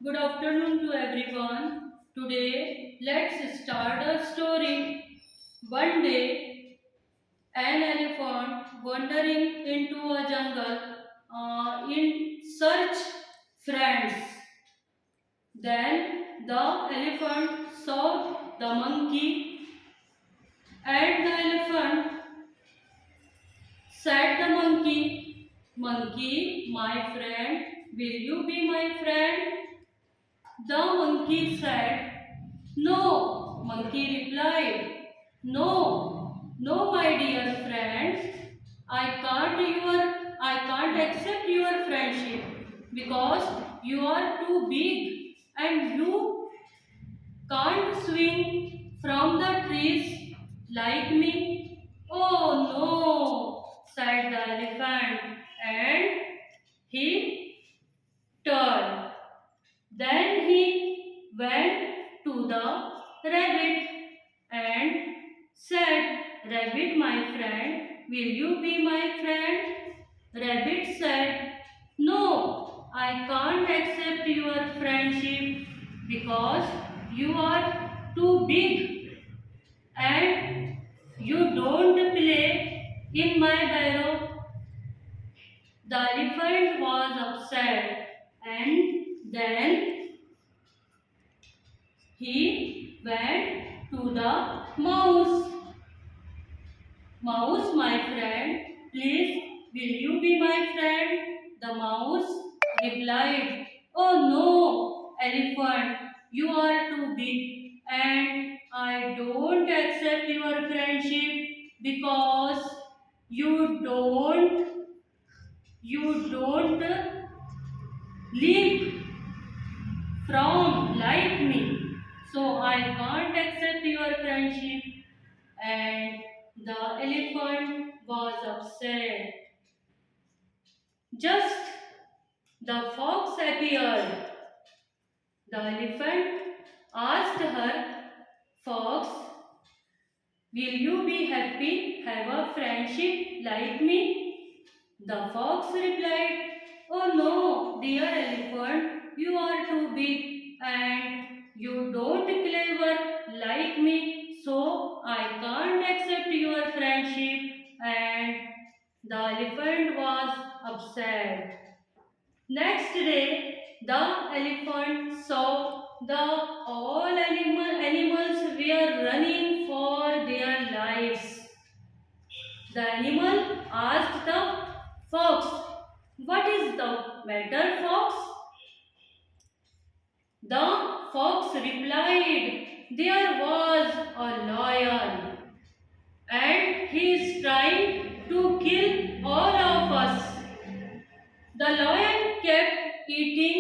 Good afternoon to everyone. Today, let's start a story. One day, an elephant wandering into a jungle in search friends. Then the elephant saw the monkey, and the elephant said the monkey, "Monkey, my friend, will you be my friend?" The monkey said, "No." Monkey replied, "No, my dear friend. I can't accept your friendship because you are too big and you can't swing from the trees like me." "Oh no," said the elephant, and he turned. Then he went to the rabbit and said, "Rabbit, my friend, will you be my friend?" Rabbit said, "No, I can't accept your friendship because you are too big and you don't play in my barrow." The elephant was upset, and then he went to the mouse. "Mouse, my friend, please, will you be my friend?" The mouse replied, "Oh no, elephant, you are too big and I don't accept your friendship because you don't leap from like me. So I can't accept your friendship." And the elephant was upset. Just the fox appeared. The elephant asked her, "Fox, will you be happy, have a friendship like me?" The fox replied, "Oh no, dear elephant, you are too big and you don't clever like me, so I can't accept your friendship." And the elephant was upset. Next day, the elephant saw the animals were running for their lives. The animal asked the fox, "What is the matter, fox?" The fox replied, "There was a lion and he is trying to kill all of us." The lion kept eating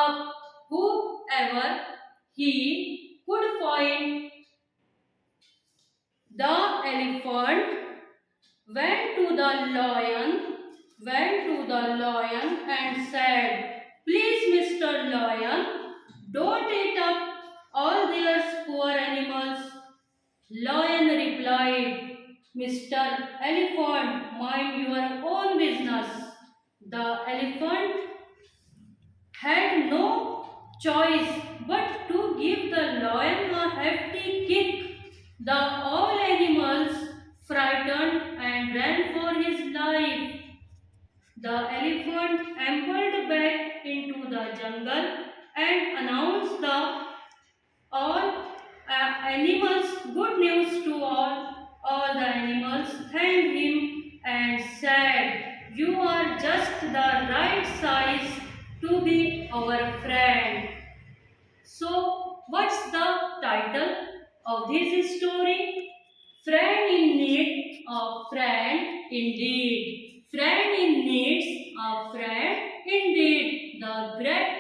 up whoever he could find. The elephant went to the lion and said, "Please, Mr. Lion, don't eat up all these poor animals." Lion replied, "Mr. Elephant, mind your own business." The elephant had no choice but to give the lion a hefty kick. The all animals frightened and ran for his life. The elephant ambled back into the jungle and announced the all animals good news to all. All the animals thanked him and said, "You are just the right size to be our friend." So, what's the title of this story? Friend in need, a friend indeed. Friend in needs, a friend indeed. The great